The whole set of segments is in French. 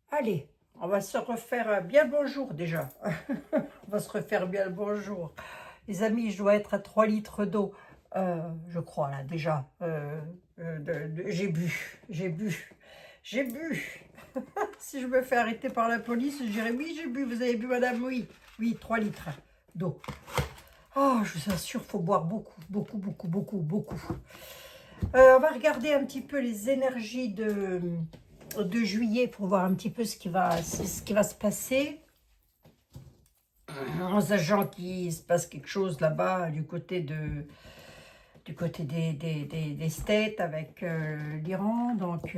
Allez, on va se refaire bien le bonjour déjà. On va se refaire bien le bonjour. Les amis, je dois être à 3 litres d'eau. Je crois là déjà. J'ai bu, j'ai bu, j'ai bu. Si je me fais arrêter par la police, je dirais oui, j'ai bu. Vous avez bu, madame? Oui, oui, 3 litres d'eau. Oh, je vous assure, faut boire beaucoup, beaucoup, beaucoup, beaucoup, beaucoup. On va regarder un petit peu les énergies de juillet pour voir un petit peu ce qui va se passer. En sachant qu'il se passe quelque chose là-bas du côté des States avec l'Iran. Donc,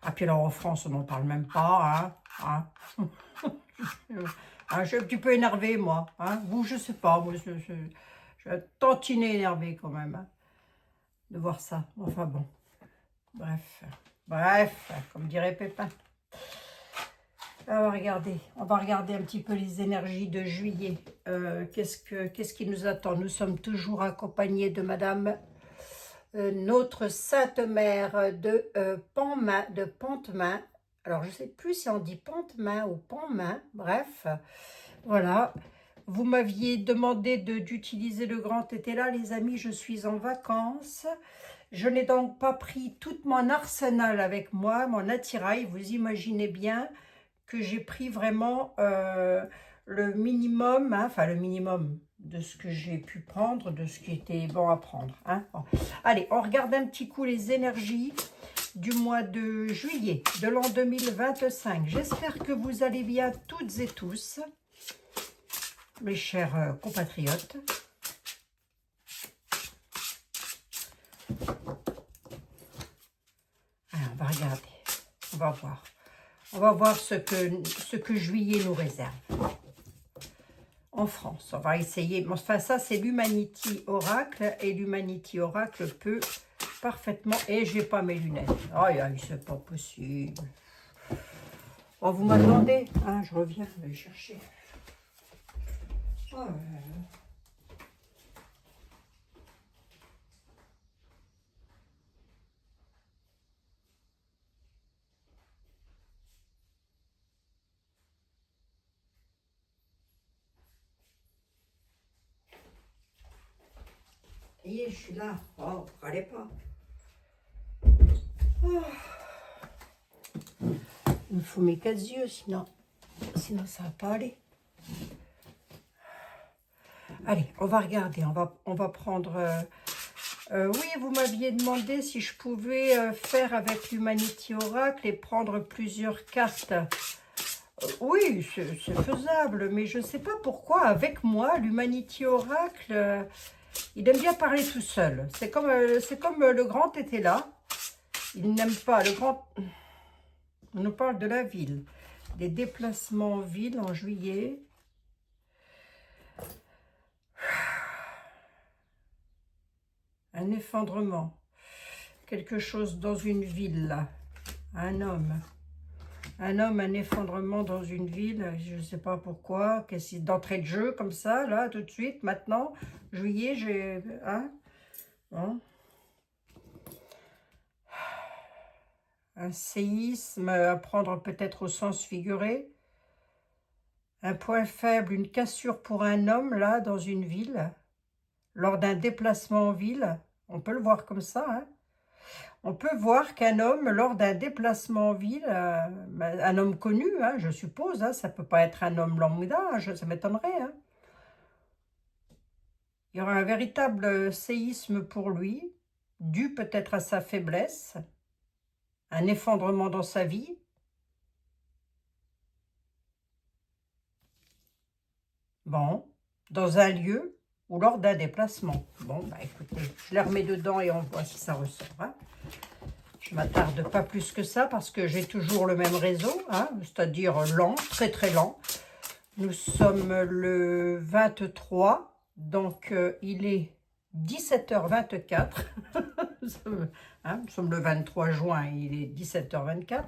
ah, puis alors en France, on n'en parle même pas. Je suis un petit peu énervée, moi. Vous, je sais pas. Moi, je suis un tantinet énervée quand même de voir ça. Enfin bon, bref, comme dirait Pépin. On va regarder un petit peu les énergies de juillet. Qu'est-ce qui nous attend? Nous sommes toujours accompagnés de Madame, notre Sainte Mère de Pentemain. Alors, je ne sais plus si on dit Pentemain ou Pentmain. Bref, voilà. Vous m'aviez demandé d'utiliser le grand tété là, les amis. Je suis en vacances. Je n'ai donc pas pris tout mon arsenal avec moi, mon attirail. Vous imaginez bien que j'ai pris vraiment le minimum, enfin le minimum de ce que j'ai pu prendre, de ce qui était bon à prendre. Bon. Allez, on regarde un petit coup les énergies du mois de juillet de l'an 2025. J'espère que vous allez bien toutes et tous, mes chers compatriotes. Alors, on va regarder, on va voir. On va voir ce que juillet nous réserve. En France, on va essayer. Enfin, ça, c'est l'Humanity Oracle. Et l'Humanity Oracle peut parfaitement... Et j'ai pas mes lunettes. Aïe, aïe, c'est pas possible. Oh, vous m'attendez? Je reviens, je vais chercher. Oh, ça y est, je suis là. Oh, râlez pas. Oh. Il me faut mes 4 yeux, sinon ça va pas aller. Allez, on va regarder. On va prendre... oui, vous m'aviez demandé si je pouvais faire avec l'Humanity Oracle et prendre plusieurs cartes. Oui, c'est faisable, mais je ne sais pas pourquoi, avec moi, l'Humanity Oracle, il aime bien parler tout seul. C'est comme le grand était là. Il n'aime pas le grand... On nous parle de la ville, des déplacements en ville en juillet. Un effondrement. Quelque chose dans une ville, là. Un homme, un effondrement dans une ville, je ne sais pas pourquoi, d'entrée de jeu comme ça, là, tout de suite, maintenant, juillet, j'ai... Bon. Un séisme à prendre peut-être au sens figuré. Un point faible, une cassure pour un homme, là, dans une ville, lors d'un déplacement en ville. On peut le voir comme ça, On peut voir qu'un homme, lors d'un déplacement en ville, un homme connu, je suppose, ça ne peut pas être un homme lambda, ça m'étonnerait. Il y aura un véritable séisme pour lui, dû peut-être à sa faiblesse, un effondrement dans sa vie. Bon, dans un lieu ou lors d'un déplacement. Bon, bah écoutez, je les remets dedans et on voit si ça ressort. Je m'attarde pas plus que ça parce que j'ai toujours le même réseau, c'est-à-dire lent, très très lent. Nous sommes le 23, donc il est 17h24. Nous sommes le 23 juin, il est 17h24.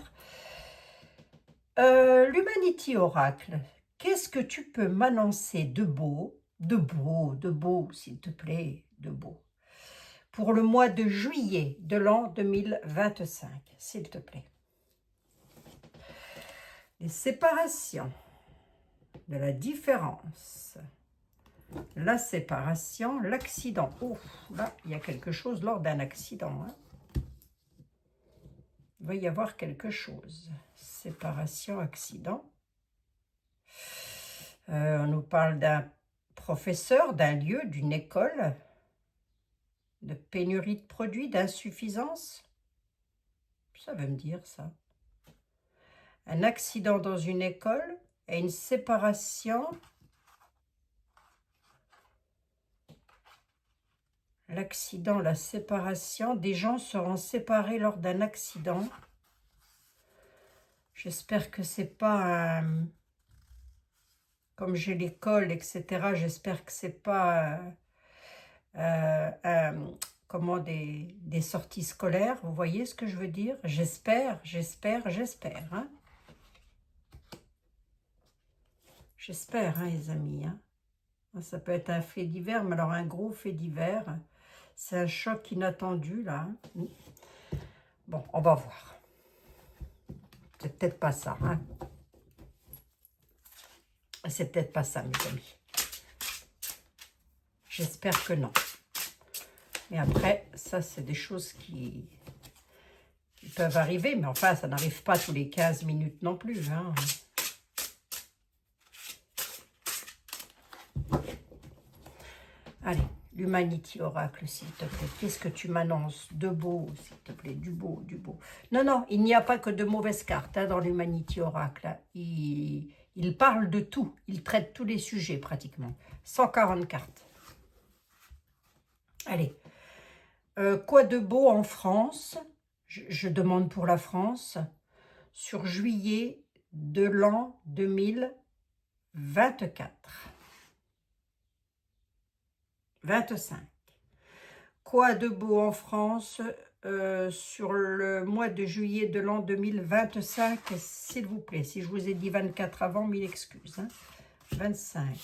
L'Humanity Oracle, qu'est-ce que tu peux m'annoncer de beau, s'il te plaît, de beau? pour le mois de juillet de l'an 2025, s'il te plaît. Les séparations, de la différence, la séparation, l'accident. Ouf, là, il y a quelque chose lors d'un accident. Hein. Il va y avoir quelque chose. Séparation, accident. On nous parle d'un professeur, d'un lieu, d'une école, de pénurie de produits, d'insuffisance. Ça veut me dire ça. Un accident dans une école et une séparation. L'accident, la séparation. Des gens seront séparés lors d'un accident. J'espère que c'est pas un... Comme j'ai l'école, etc., j'espère que c'est pas comment des sorties scolaires. Vous voyez ce que je veux dire? J'espère. Hein? J'espère, hein, les amis. Hein? Ça peut être un fait divers, mais alors un gros fait divers. C'est un choc inattendu, là. Hein? Bon, on va voir. C'est peut-être pas ça, hein? C'est peut-être pas ça, mes amis. J'espère que non. Mais après, ça, c'est des choses qui peuvent arriver. Mais enfin, ça n'arrive pas tous les 15 minutes non plus. Hein. Allez, l'Humanity Oracle, s'il te plaît. Qu'est-ce que tu m'annonces? De beau, s'il te plaît. Du beau, du beau. Non, non, il n'y a pas que de mauvaises cartes hein, dans l'Humanity Oracle. Hein. Il parle de tout. Il traite tous les sujets, pratiquement. 140 cartes. Allez. Quoi de beau en France? Je demande pour la France. Sur juillet de l'an 2024. 25. Quoi de beau en France sur le mois de juillet de l'an 2025, s'il vous plaît. Si je vous ai dit 24 avant, mille excuses. Hein. 25.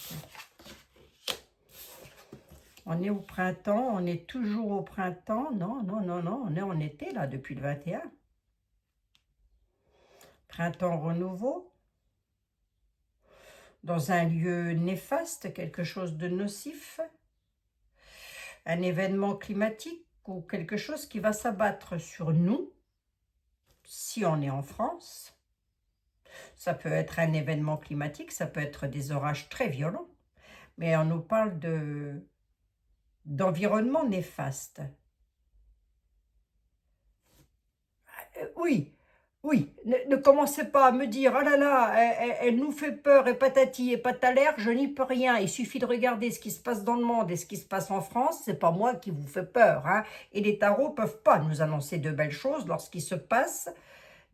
On est au printemps, on est toujours au printemps. Non, non, non, non, on est en été là depuis le 21. Printemps renouveau. Dans un lieu néfaste, quelque chose de nocif. Un événement climatique ou quelque chose qui va s'abattre sur nous, si on est en France. Ça peut être un événement climatique, ça peut être des orages très violents, mais on nous parle d'environnement néfaste. Oui, oui, ne commencez pas à me dire, oh là là, elle nous fait peur, et patati et patalaire, je n'y peux rien. Il suffit de regarder ce qui se passe dans le monde et ce qui se passe en France, c'est pas moi qui vous fais peur. Hein. Et les tarots peuvent pas nous annoncer de belles choses lorsqu'il se passe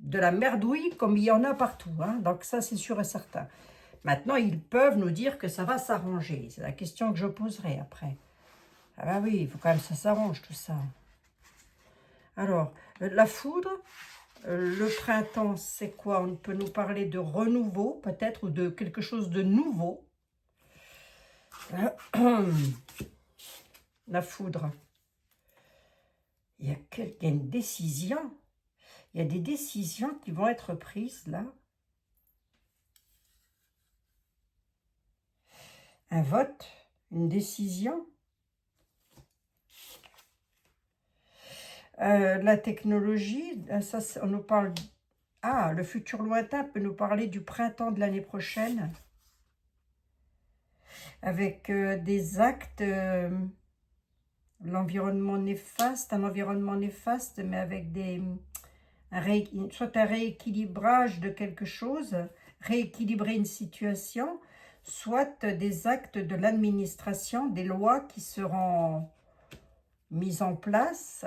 de la merdouille comme il y en a partout. Hein. Donc ça, c'est sûr et certain. Maintenant, ils peuvent nous dire que ça va s'arranger. C'est la question que je poserai après. Ah ben oui, il faut quand même que ça s'arrange tout ça. Alors, la foudre, le printemps, c'est quoi? On peut nous parler de renouveau, peut-être, ou de quelque chose de nouveau. La foudre. Il y a une décision. Il y a des décisions qui vont être prises, là. Un vote, une décision. La technologie, ça, on nous parle... Ah, le futur lointain peut nous parler du printemps de l'année prochaine. Avec des actes, l'environnement néfaste, un environnement néfaste, mais avec soit un rééquilibrage de quelque chose, rééquilibrer une situation, soit des actes de l'administration, des lois qui seront mises en place.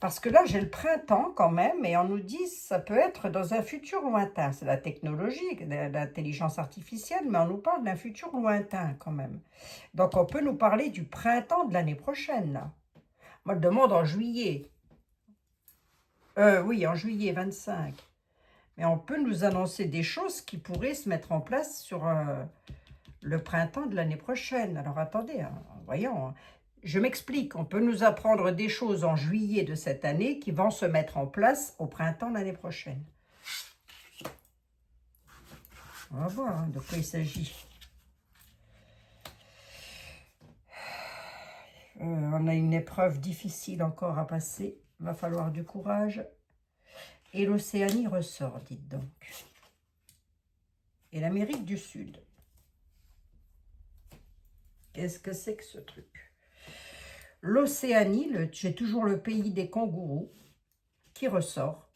Parce que là, j'ai le printemps quand même, et on nous dit que ça peut être dans un futur lointain. C'est la technologie, l'intelligence artificielle, mais on nous parle d'un futur lointain quand même. Donc, on peut nous parler du printemps de l'année prochaine. Là. Moi, je demande en juillet. Oui, en juillet 25. Mais on peut nous annoncer des choses qui pourraient se mettre en place sur le printemps de l'année prochaine. Alors, attendez, hein, voyons. je m'explique, on peut nous apprendre des choses en juillet de cette année qui vont se mettre en place au printemps l'année prochaine. On va voir hein, de quoi il s'agit. On a une épreuve difficile encore à passer. Il va falloir du courage. Et l'Océanie ressort, dites donc. Et l'Amérique du Sud. Qu'est-ce que c'est que ce truc? L'Océanie, j'ai toujours le pays des kangourous qui ressort.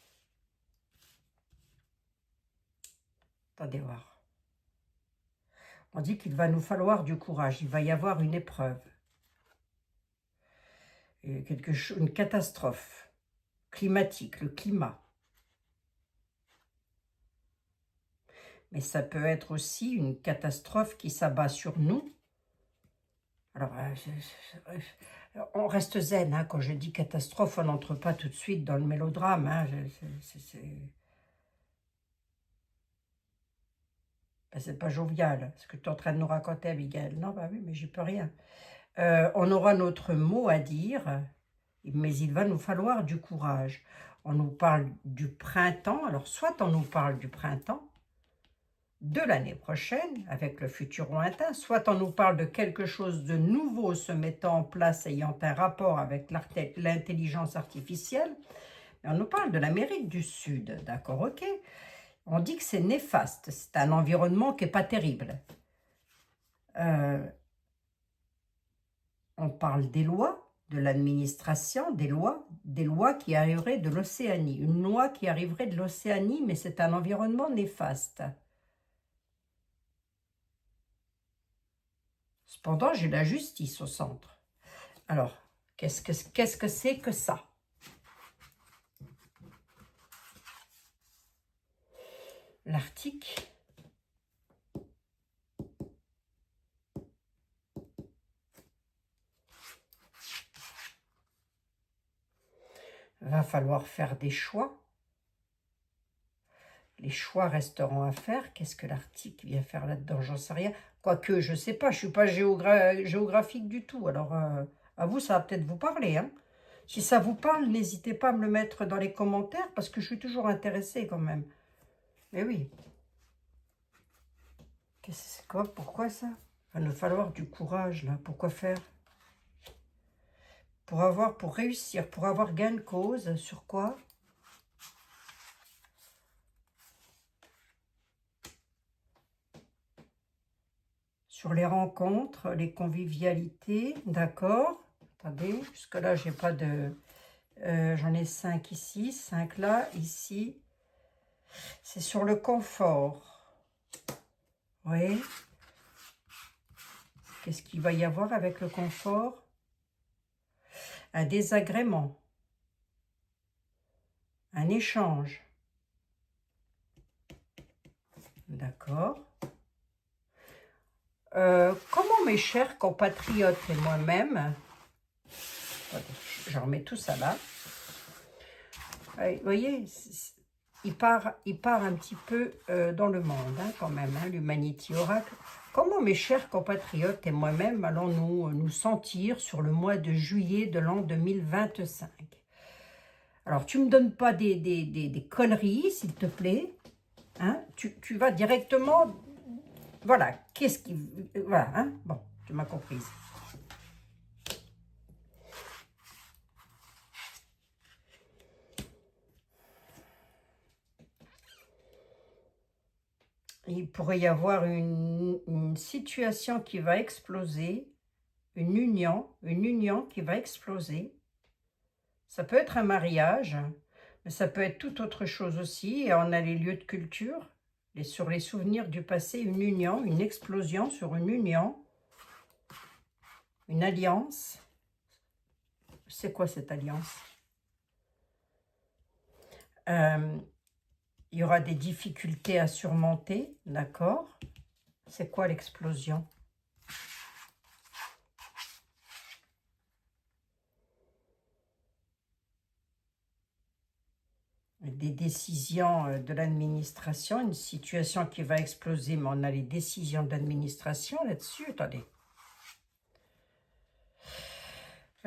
Attendez voir. On dit qu'il va nous falloir du courage. Il va y avoir une épreuve. Une catastrophe climatique, le climat. Mais ça peut être aussi une catastrophe qui s'abat sur nous. Alors, on reste zen, hein, quand je dis catastrophe, on n'entre pas tout de suite dans le mélodrame. Hein, c'est pas jovial, ce que tu es en train de nous raconter, Abigail. Non, bah oui, mais j'y peux rien. On aura notre mot à dire, mais il va nous falloir du courage. On nous parle du printemps, alors soit on nous parle du printemps de l'année prochaine, avec le futur lointain, soit on nous parle de quelque chose de nouveau se mettant en place, ayant un rapport avec l'intelligence artificielle, mais on nous parle de l'Amérique du Sud, d'accord, ok? On dit que c'est néfaste, c'est un environnement qui n'est pas terrible. On parle des lois, de l'administration, des lois qui arriveraient de l'Océanie. Une loi qui arriverait de l'Océanie, mais c'est un environnement néfaste. Cependant, j'ai la justice au centre. Alors, qu'est-ce que c'est que ça? L'Arctique. Va falloir faire des choix. Les choix resteront à faire. Qu'est-ce que l'Arctique vient faire là-dedans? J'en sais rien. Quoique, je ne sais pas, je ne suis pas géographique du tout. Alors, à vous, ça va peut-être vous parler. Hein. Si ça vous parle, n'hésitez pas à me le mettre dans les commentaires parce que je suis toujours intéressée quand même. Mais oui. C'est quoi? Pourquoi ça? Il va nous falloir du courage, là. Pourquoi faire? Pour réussir, pour avoir gain de cause. Sur quoi? Sur les rencontres, les convivialités, d'accord. Attendez, jusque-là, j'ai pas de... j'en ai 5 ici, 5 là, ici. C'est sur le confort. Oui. Qu'est-ce qu'il va y avoir avec le confort? Un désagrément. Un échange. D'accord. Comment mes chers compatriotes et moi-même, je remets tout ça là, vous voyez, il part un petit peu dans le monde hein, quand même, hein, l'Humanity Oracle. Comment mes chers compatriotes et moi-même allons nous sentir sur le mois de juillet de l'an 2025? Alors, tu ne me donnes pas des conneries, s'il te plaît. Hein, tu vas directement... Voilà, qu'est-ce qui... Voilà, hein, bon, tu m'as comprise. Il pourrait y avoir une situation qui va exploser, une union qui va exploser. Ça peut être un mariage, mais ça peut être toute autre chose aussi. Et on a les lieux de culture, sur les souvenirs du passé, une union, une explosion sur une union, une alliance. C'est quoi cette alliance? Il y aura des difficultés à surmonter, d'accord? C'est quoi l'explosion? Des décisions de l'administration, une situation qui va exploser, mais on a les décisions de l'administration là-dessus. Attendez.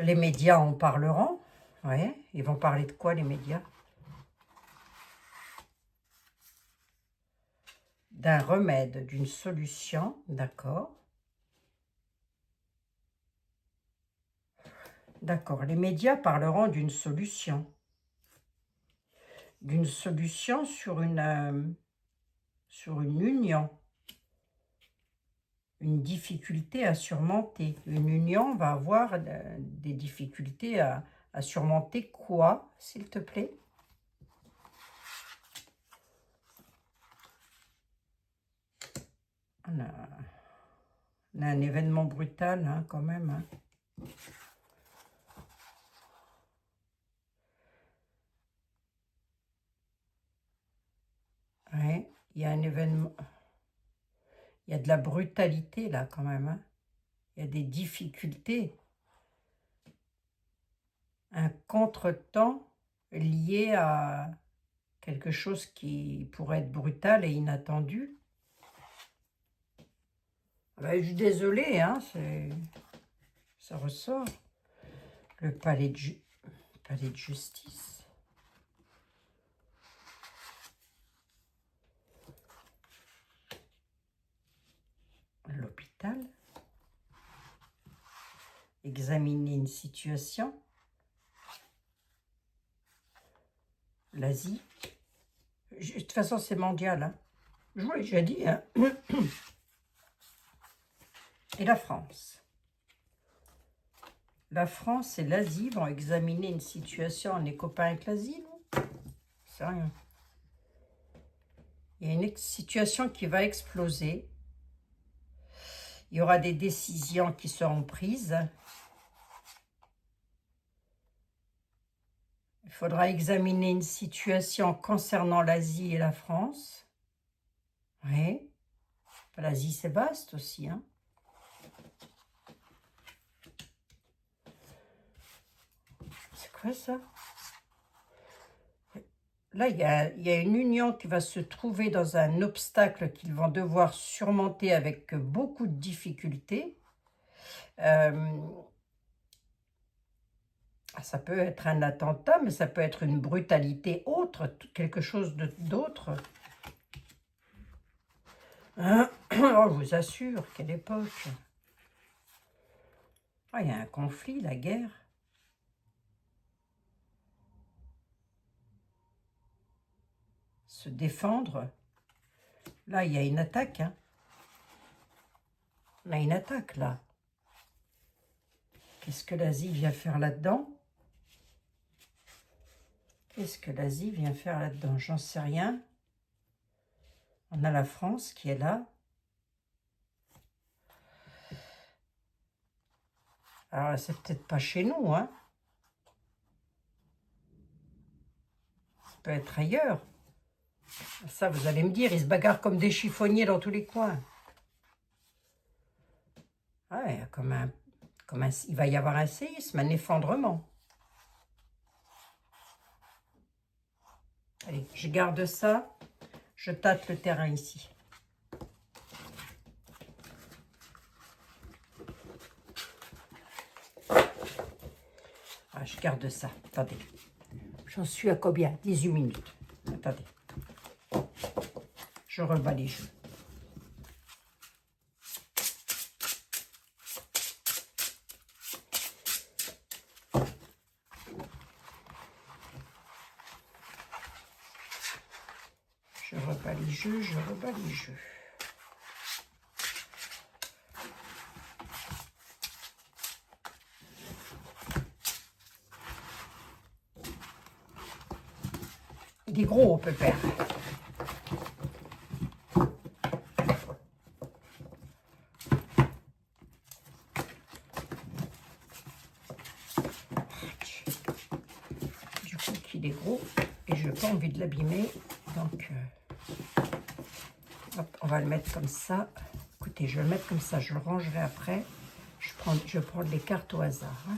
Les médias en parleront. Ouais, ils vont parler de quoi, les médias? D'un remède, d'une solution, d'accord. D'accord, les médias parleront d'une solution. D'une solution sur une union. Une difficulté à surmonter. Une union va avoir des difficultés à surmonter quoi, s'il te plaît? On a un événement brutal, hein, quand même. Hein. Ouais, il y a un événement... Il y a de la brutalité, là, quand même. Hein. Il y a des difficultés. Un contretemps lié à quelque chose qui pourrait être brutal et inattendu. Ben, je suis désolée, hein, ça ressort. Le palais de justice. L'hôpital. Examiner une situation. L'Asie. De toute façon, c'est mondial. Hein. Je vous l'ai déjà dit. Hein. Et la France. La France et l'Asie vont examiner une situation. On est copains avec l'Asie, non? C'est rien. Il y a une situation qui va exploser. Il y aura des décisions qui seront prises. Il faudra examiner une situation concernant l'Asie et la France. Oui. L'Asie, c'est vaste aussi. Hein. C'est quoi ça? Là, il y a une union qui va se trouver dans un obstacle qu'ils vont devoir surmonter avec beaucoup de difficultés. Ça peut être un attentat, mais ça peut être une brutalité autre, quelque chose d'autre. Hein? Oh, je vous assure, quelle époque. Oh, il y a un conflit, la guerre. Se défendre. Là, il y a une attaque. Hein. On a une attaque, là. Qu'est-ce que l'Asie vient faire là-dedans? Qu'est-ce que l'Asie vient faire là-dedans? J'en sais rien. On a la France qui est là. Alors, c'est peut-être pas chez nous, hein. Ça peut être ailleurs. Ça, vous allez me dire, ils se bagarrent comme des chiffonniers dans tous les coins. Ouais, il va y avoir un séisme, un effondrement. Allez, je garde ça. Je tâte le terrain ici. Ah, je garde ça. Attendez. J'en suis à combien? 18 minutes. Attendez. Je rebats les jeux. Je rebats les jeux, je rebats les jeux. Il est gros, pépère. Du coup, qu'il est gros et je n'ai pas envie de l'abîmer. Donc, hop, on va le mettre comme ça. Écoutez, je vais le mettre comme ça. Je le rangerai après. Je prends les cartes au hasard. Hein.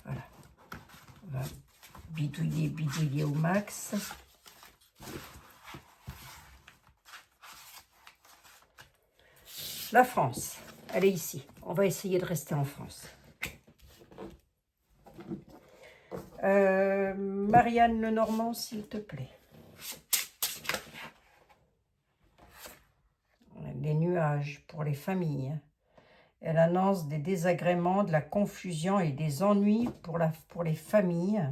Voilà. On va bidouiller au max. La France, elle est ici. On va essayer de rester en France. Marianne Lenormand, s'il te plaît. Les nuages pour les familles. Elle annonce des désagréments, de la confusion et des ennuis pour les familles.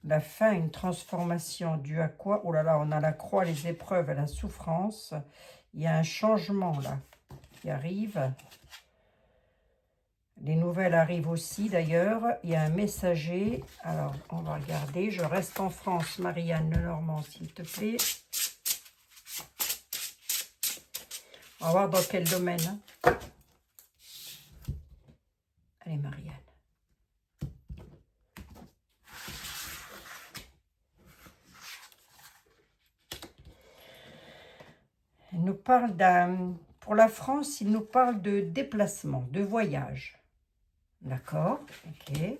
La fin, une transformation due à quoi? Oh là là, on a la croix, les épreuves et la souffrance. Il y a un changement là qui arrive. Les nouvelles arrivent aussi d'ailleurs. Il y a un messager. Alors, on va regarder. Je reste en France, Marianne Lenormand, s'il te plaît. On va voir dans quel domaine. Allez, Marianne. Elle nous parle pour la France, il nous parle de déplacement, de voyage. D'accord, ok.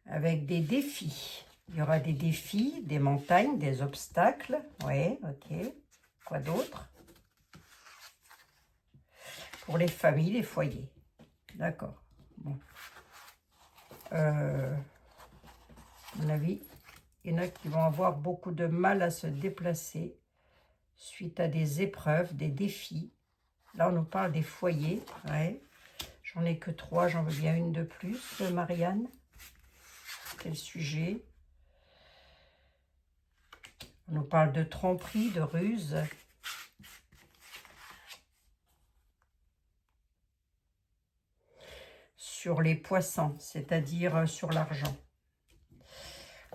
Avec des défis. Il y aura des défis, des montagnes, des obstacles. Oui, ok. Quoi d'autre? Pour les familles, les foyers. D'accord. Bon. À mon avis, il y en a qui vont avoir beaucoup de mal à se déplacer suite à des épreuves, des défis. Là, on nous parle des foyers. Ouais. J'en ai que 3, j'en veux bien une de plus. Marianne, quel sujet? On nous parle de tromperie, de ruse. Sur les poissons, c'est-à-dire sur l'argent.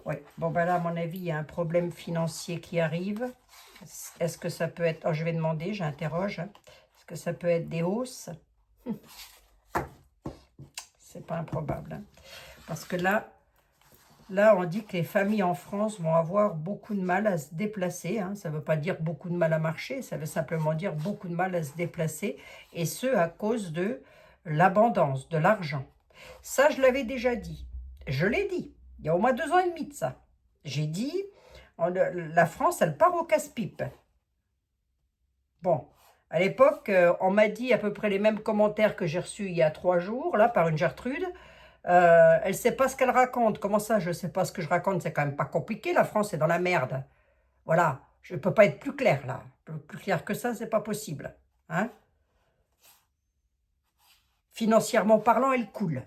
Oui, bon ben là, à mon avis, il y a un problème financier qui arrive. Est-ce que ça peut être... Oh, je vais demander, j'interroge. Est-ce que ça peut être des hausses? C'est pas improbable. Hein. Parce que là, on dit que les familles en France vont avoir beaucoup de mal à se déplacer. Hein. Ça ne veut pas dire beaucoup de mal à marcher, ça veut simplement dire beaucoup de mal à se déplacer. Et ce, à cause de l'abondance, de l'argent. Ça, je l'avais déjà dit. Je l'ai dit. Il y a au moins 2 ans et demi de ça. J'ai dit, la France, elle part au casse-pipe. Bon, à l'époque, on m'a dit à peu près les mêmes commentaires que j'ai reçus il y a 3 jours, là, par une Gertrude. Elle ne sait pas ce qu'elle raconte. Comment ça, je ne sais pas ce que je raconte? C'est quand même pas compliqué. La France est dans la merde. Voilà. Je ne peux pas être plus clair, là. Plus clair que ça, c'est pas possible. Hein? Financièrement parlant, elle coule.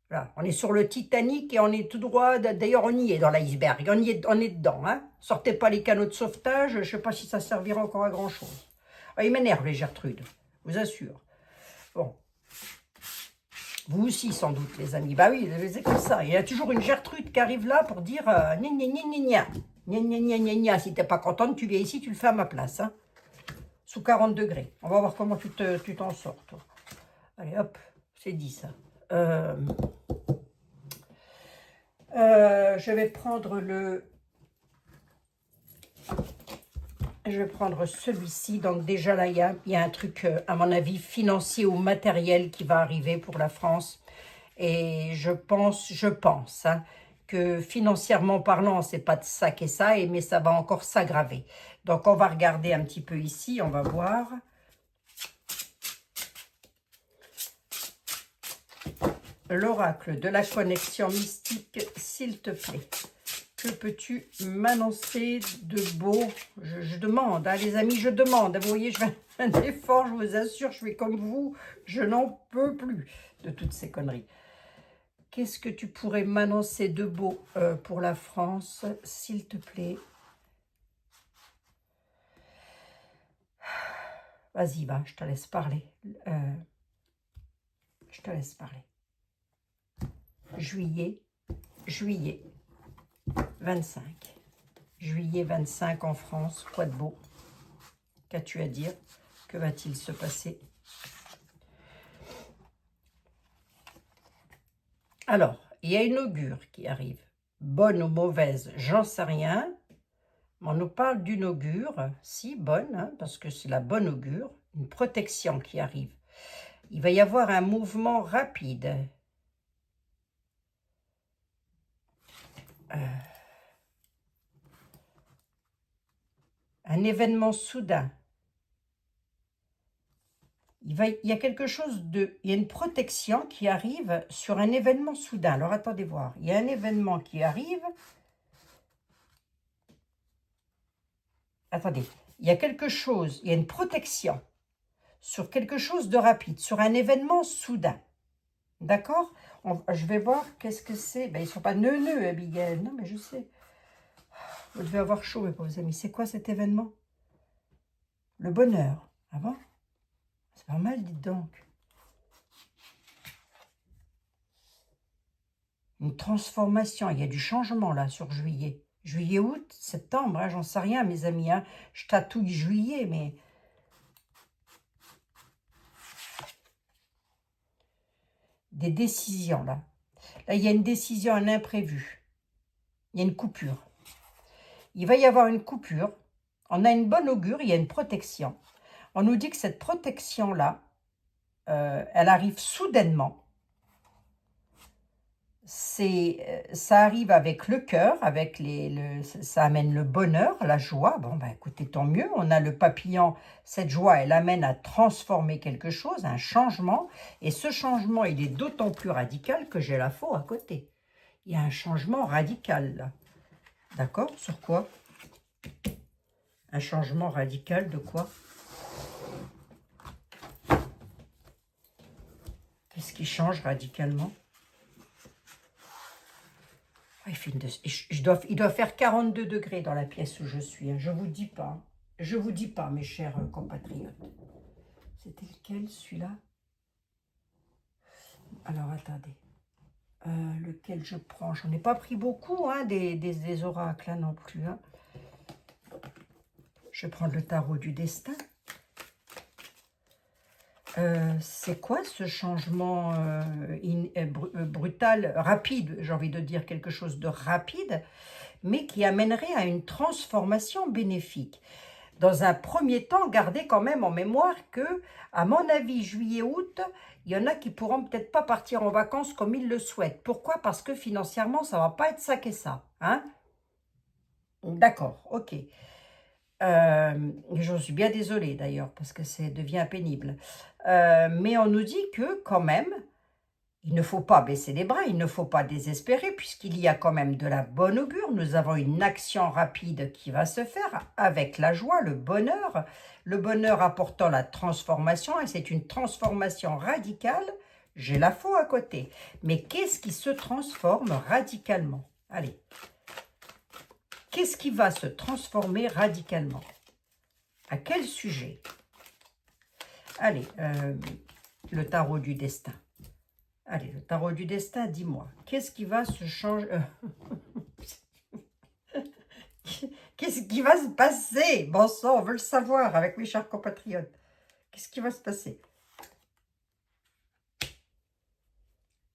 Voilà. On est sur le Titanic et on est tout droit. D'ailleurs, on y est dans l'iceberg. On est dedans. Hein? Sortez pas les canaux de sauvetage. Je ne sais pas si ça servira encore à grand-chose. Ah, il m'énerve, les Gertrudes. Je vous assure. Bon. Vous aussi, sans doute, les amis. Bah oui, c'est comme ça. Il y a toujours une Gertrude qui arrive là pour dire gna gna gna gna gna. Gna gna gna gna gna. Si t'es pas contente, tu viens ici, tu le fais à ma place. Hein. Sous 40 degrés. On va voir comment tu t'en sors, toi. Allez, hop, c'est dit ça. Je vais prendre Je vais prendre celui-ci. Donc déjà là, il y a un truc, à mon avis, financier ou matériel qui va arriver pour la France. Et je pense hein, que financièrement parlant, c'est pas de ça qu'est ça, mais ça va encore s'aggraver. Donc on va regarder un petit peu ici, on va voir. L'oracle de la connexion mystique, s'il te plaît. Que peux-tu m'annoncer de beau? Je demande, hein, les amis, je demande. Vous voyez, je fais un effort, je vous assure, je fais comme vous. Je n'en peux plus de toutes ces conneries. Qu'est-ce que tu pourrais m'annoncer de beau pour la France, s'il te plaît? Vas-y, va, je te laisse parler. Je te laisse parler. Juillet 25. Juillet 25 en France, quoi de beau? Qu'as-tu à dire? Que va-t-il se passer? Alors, il y a une augure qui arrive. Bonne ou mauvaise, j'en sais rien. Mais on nous parle d'une augure, si bonne, hein, parce que c'est la bonne augure, une protection qui arrive. Il va y avoir un mouvement rapide. Un événement soudain. il y a quelque chose de... Il y a une protection qui arrive sur un événement soudain. Alors, attendez voir. Il y a un événement qui arrive. Attendez. Il y a quelque chose, il y a une protection sur quelque chose de rapide, sur un événement soudain. D'accord? Je vais voir qu'est-ce que c'est. Ben, ils ne sont pas neuneux, Abigail. Non, mais je sais. Vous devez avoir chaud, mes pauvres amis. C'est quoi cet événement? Le bonheur. Ah bon? C'est pas mal, dites donc. Une transformation. Il y a du changement, là, sur juillet. Juillet, août, septembre, hein, j'en sais rien, mes amis. Hein. Je tatouille juillet, mais... Des décisions, là. Là, il y a une décision, un imprévu. Il y a une coupure. Il va y avoir une coupure. On a une bonne augure, il y a une protection. On nous dit que cette protection-là, elle arrive soudainement. Ça arrive avec le cœur, avec ça amène le bonheur, la joie. Bon, ben écoutez, tant mieux. On a le papillon, cette joie, elle amène à transformer quelque chose, un changement. Et ce changement, il est d'autant plus radical que j'ai la faux à côté. Il y a un changement radical, là. D'accord? Sur quoi? Un changement radical de quoi? Qu'est-ce qui change radicalement? Il doit faire 42 degrés dans la pièce où je suis. Hein. Je vous dis pas. Je vous dis pas, mes chers compatriotes. C'était lequel, celui-là? Alors, attendez. Lequel je prends? J'en ai pas pris beaucoup, hein, des oracles, hein, non plus. Hein. Je vais prendre le tarot du destin. C'est quoi ce changement brutal, rapide, j'ai envie de dire quelque chose de rapide, mais qui amènerait à une transformation bénéfique. Dans un premier temps, gardez quand même en mémoire que, à mon avis, juillet-août, il y en a qui pourront peut-être pas partir en vacances comme ils le souhaitent. Pourquoi? Parce que financièrement, ça va pas être ça que ça. Hein? D'accord, ok. J'en suis bien désolée d'ailleurs, parce que ça devient pénible. Mais on nous dit que quand même, il ne faut pas baisser les bras, il ne faut pas désespérer, puisqu'il y a quand même de la bonne augure. Nous avons une action rapide qui va se faire avec la joie, le bonheur apportant la transformation, et c'est une transformation radicale. J'ai la faux à côté. Mais qu'est-ce qui se transforme radicalement? Allez. Qu'est-ce qui va se transformer radicalement? À quel sujet? Allez, le tarot du destin. Allez, le tarot du destin, dis-moi. Qu'est-ce qui va se changer? Qu'est-ce qui va se passer? Bon sang, on veut le savoir avec mes chers compatriotes. Qu'est-ce qui va se passer?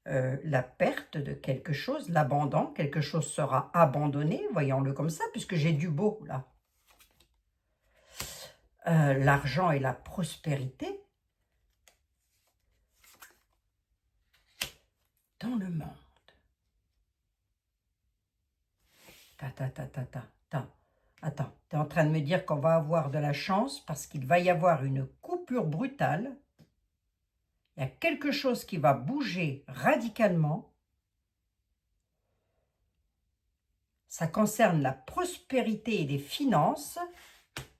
La perte de quelque chose, l'abandon, quelque chose sera abandonné, voyons-le comme ça, puisque j'ai du beau, là. L'argent et la prospérité dans le monde. Attends, tu es en train de me dire qu'on va avoir de la chance parce qu'il va y avoir une coupure brutale. Il y a quelque chose qui va bouger radicalement. Ça concerne la prospérité et les finances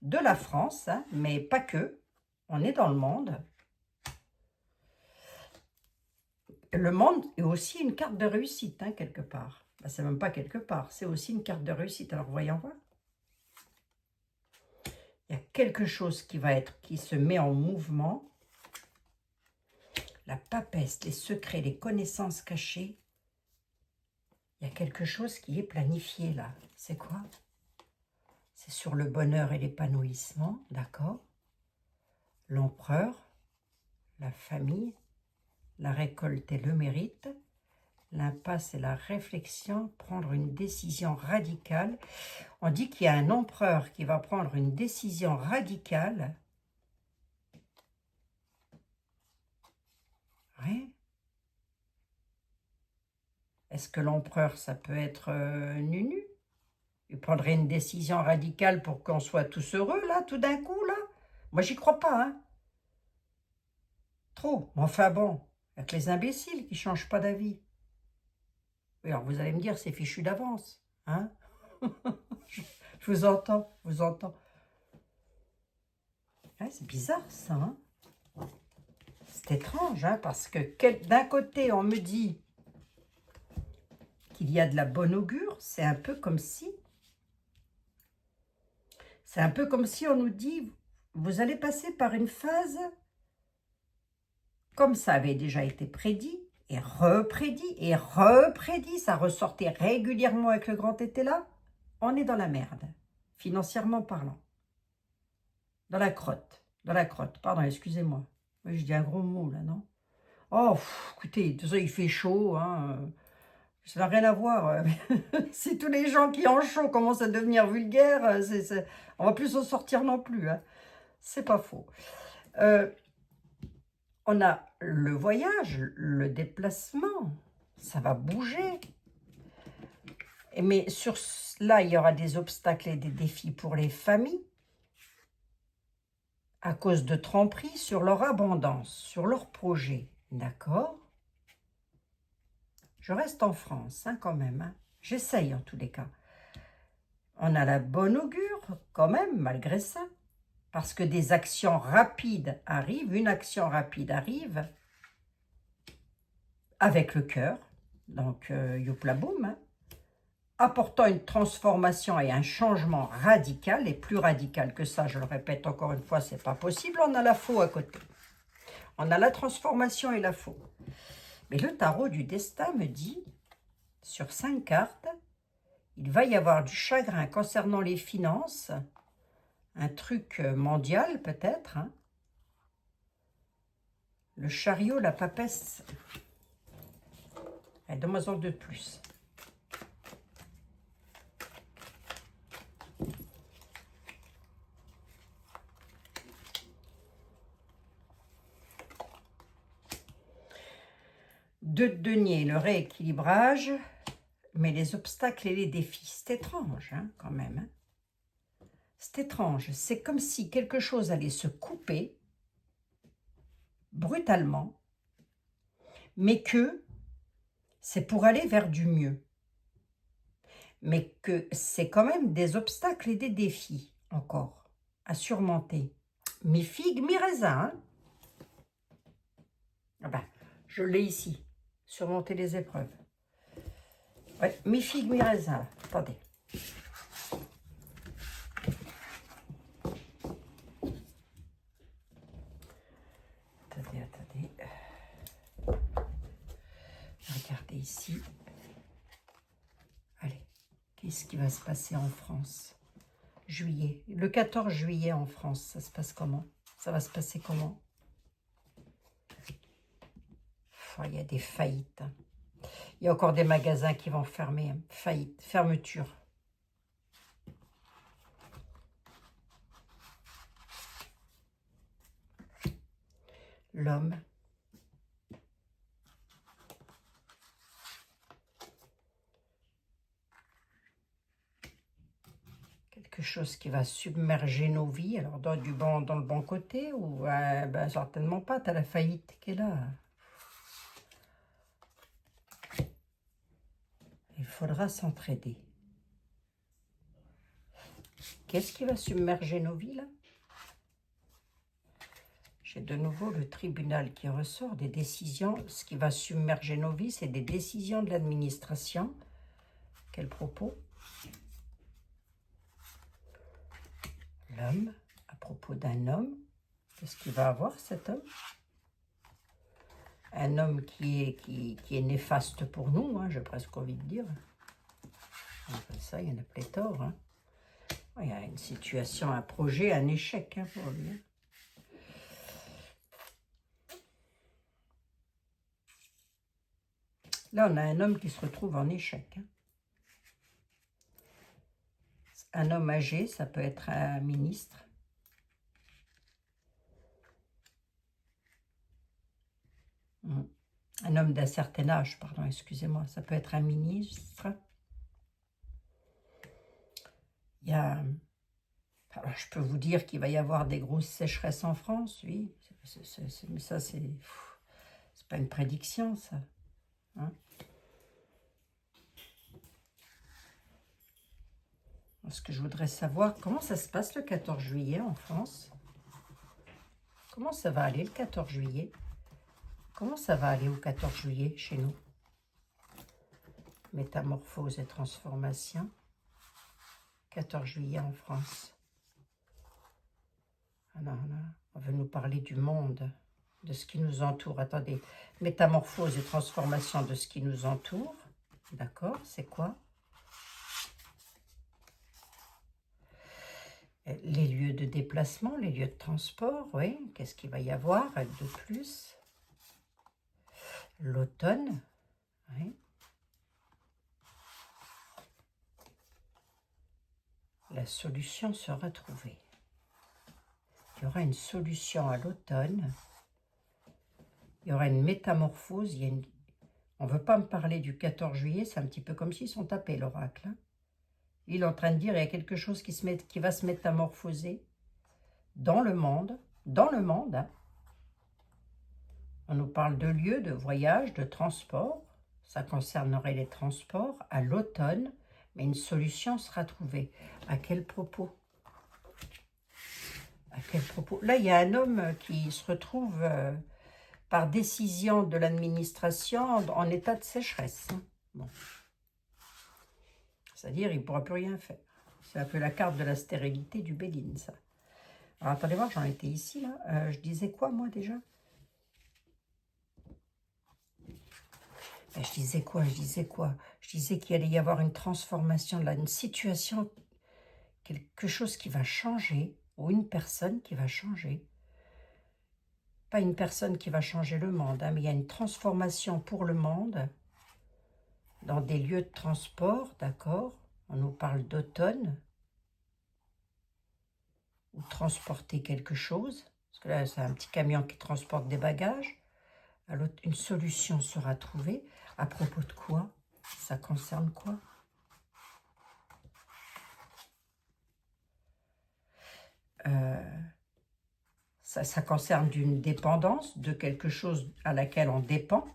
de la France, hein, mais pas que. On est dans le monde. Le monde est aussi une carte de réussite, hein, quelque part. Ben, c'est même pas quelque part, c'est aussi une carte de réussite. Alors, voyons voir. Il y a quelque chose qui se met en mouvement. La papesse, les secrets, les connaissances cachées. Il y a quelque chose qui est planifié là. C'est quoi? C'est sur le bonheur et l'épanouissement, d'accord? L'empereur, la famille, la récolte et le mérite, l'impasse et la réflexion, prendre une décision radicale. On dit qu'il y a un empereur qui va prendre une décision radicale. Ouais. Est-ce que l'empereur, ça peut être Nunu? Il prendrait une décision radicale pour qu'on soit tous heureux, là, tout d'un coup, là? Moi, j'y crois pas, hein. Trop. Mais enfin bon, il n'y a que les imbéciles qui ne changent pas d'avis. Oui, alors vous allez me dire, c'est fichu d'avance. Hein? Je vous entends, je vous entends. Ouais, c'est bizarre ça. Hein? C'est étrange, hein, parce que d'un côté, on me dit qu'il y a de la bonne augure. C'est un peu comme si... C'est un peu comme si on nous dit, vous allez passer par une phase, comme ça avait déjà été prédit, et reprédit, ça ressortait régulièrement avec le grand été là, on est dans la merde, financièrement parlant. Dans la crotte, pardon, excusez-moi. Oui, je dis un gros mot là, non? Oh, écoutez, tout ça, il fait chaud, hein. Ça n'a rien à voir. Si tous les gens qui en chaud commencent à devenir vulgaires, on va plus s'en sortir non plus. Hein. C'est pas faux. On a le voyage, le déplacement. Ça va bouger. Mais sur là, il y aura des obstacles et des défis pour les familles à cause de tromperies sur leur abondance, sur leurs projets. D'accord? Je reste en France, hein, quand même. Hein. J'essaye en tous les cas. On a la bonne augure, quand même, malgré ça. Parce que des actions rapides arrivent, une action rapide arrive avec le cœur. Donc, youpla boum, hein, apportant une transformation et un changement radical, et plus radical que ça, je le répète encore une fois, c'est pas possible, on a la faux à côté. On a la transformation et la faux. Mais le tarot du destin me dit, sur 5 cartes, il va y avoir du chagrin concernant les finances, un truc mondial peut-être, hein. Le chariot, la papesse, et demoiselle de plus. Deux de denier, le rééquilibrage, mais les obstacles et les défis. C'est étrange, hein, quand même. Hein. C'est étrange. C'est comme si quelque chose allait se couper brutalement, mais que c'est pour aller vers du mieux. Mais que c'est quand même des obstacles et des défis, encore, à surmonter. Mi-figue, mi-raisin. Hein. Ah ben, je l'ai ici. Surmonter les épreuves. Ouais, mi-figue, mi-raisin. Attendez. Attendez. Regardez ici. Allez, qu'est-ce qui va se passer en France? Juillet. Le 14 juillet en France, ça se passe comment? Ça va se passer comment? Oh, il y a des faillites. Il y a encore des magasins qui vont fermer. Faillite, fermeture. L'homme. Quelque chose qui va submerger nos vies. Alors, dans le bon côté ou ben, certainement pas. Tu as la faillite qui est là. Il faudra s'entraider. Qu'est-ce qui va submerger nos vies, là? J'ai de nouveau le tribunal qui ressort des décisions. Ce qui va submerger nos vies, c'est des décisions de l'administration. Quel propos? L'homme, à propos d'un homme. Qu'est-ce qu'il va avoir, cet homme? Un homme qui est néfaste pour nous, hein, j'ai presque envie de dire. Enfin, ça, il y en a pléthore. Hein. Il y a une situation, un projet, un échec hein, pour lui. Hein. Là, on a un homme qui se retrouve en échec. Hein. Un homme âgé, ça peut être un ministre. Un homme d'un certain âge, pardon, excusez-moi, ça peut être un ministre. Il y a... Alors, je peux vous dire qu'il va y avoir des grosses sécheresses en France, oui, c'est Mais ça, c'est pas une prédiction, ça. Hein? Ce que je voudrais savoir, comment ça se passe le 14 juillet en France? Comment ça va aller le 14 juillet? Comment ça va aller au 14 juillet chez nous? Métamorphose et transformation. 14 juillet en France. Alors là, on veut nous parler du monde, de ce qui nous entoure. Attendez, métamorphose et transformation de ce qui nous entoure. D'accord, c'est quoi? Les lieux de déplacement, les lieux de transport, oui. Qu'est-ce qu'il va y avoir de plus? L'automne, oui. La solution sera trouvée. Il y aura une solution à l'automne. Il y aura une métamorphose. On ne veut pas me parler du 14 juillet, c'est un petit peu comme s'ils sont tapés, l'oracle. Hein. Il est en train de dire qu'il y a quelque chose qui va se métamorphoser dans le monde. Hein. On nous parle de lieux, de voyages, de transport. Ça concernerait les transports à l'automne, mais une solution sera trouvée. À quel propos? À quel propos? Là, il y a un homme qui se retrouve par décision de l'administration en état de sécheresse. Hein. Bon. C'est-à-dire, il ne pourra plus rien faire. C'est un peu la carte de la stérilité du Béline, ça. Alors, attendez voir, j'en étais ici, là. Je disais quoi, moi, déjà? Je disais quoi? Je disais qu'il allait y avoir une transformation, là, une situation, quelque chose qui va changer, ou une personne qui va changer. Pas une personne qui va changer le monde, hein, mais il y a une transformation pour le monde, dans des lieux de transport, d'accord? On nous parle d'automne, ou transporter quelque chose, parce que là, c'est un petit camion qui transporte des bagages. Alors, une solution sera trouvée. À propos de quoi? Ça concerne quoi? Ça concerne d'une dépendance, de quelque chose à laquelle on dépend.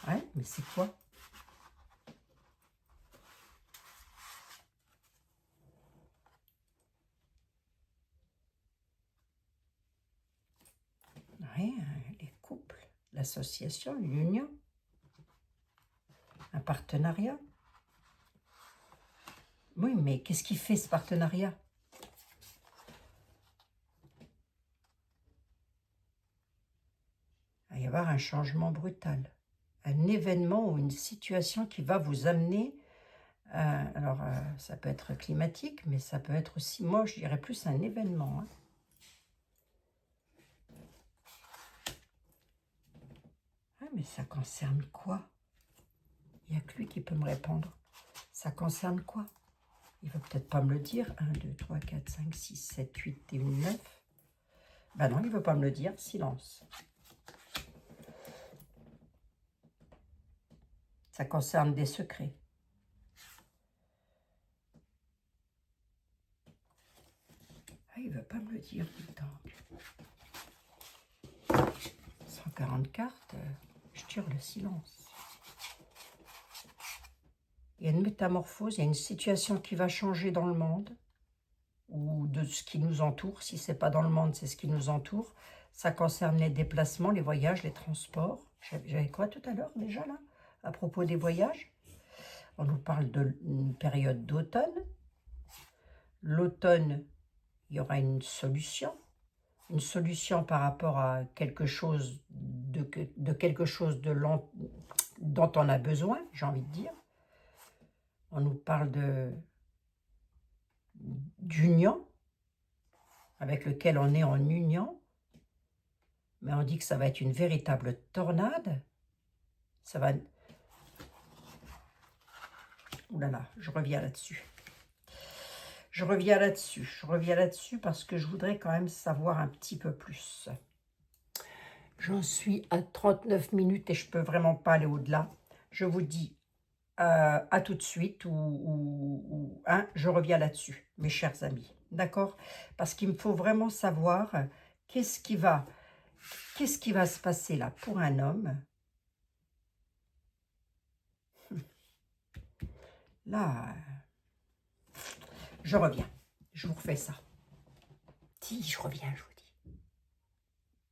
Ouais, mais c'est quoi? Ouais, les couples, l'association, l'union, un partenariat. Oui, mais qu'est-ce qui fait ce partenariat? Il va y avoir un changement brutal, un événement ou une situation qui va vous amener, alors ça peut être climatique, mais ça peut être aussi, moi je dirais plus un événement. Hein. Ah, mais ça concerne quoi? Il n'y a que lui qui peut me répondre. Ça concerne quoi? Il ne va peut-être pas me le dire. 1, 2, 3, 4, 5, 6, 7, 8 et 9. Ben non, il ne veut pas me le dire. Silence. Ça concerne des secrets. Ah, il ne veut pas me le dire, donc. 140 cartes, je tire le silence. Il y a une métamorphose, il y a une situation qui va changer dans le monde, ou de ce qui nous entoure. Si ce n'est pas dans le monde, c'est ce qui nous entoure. Ça concerne les déplacements, les voyages, les transports. J'avais quoi tout à l'heure déjà là, à propos des voyages? On nous parle d'une période d'automne. L'automne, il y aura une solution par rapport à quelque chose dont on a besoin, j'ai envie de dire. On nous parle d'union, avec lequel on est en union, mais on dit que ça va être une véritable tornade. Ça va... Ouh là là, je reviens là-dessus. Je reviens là-dessus parce que je voudrais quand même savoir un petit peu plus. J'en suis à 39 minutes et je ne peux vraiment pas aller au-delà. Je vous dis à tout de suite ou je reviens là-dessus, mes chers amis. D'accord? Parce qu'il me faut vraiment savoir Qu'est-ce qui va se passer là pour un homme? Là, je reviens. Je vous refais ça. Si, je reviens, je vous dis.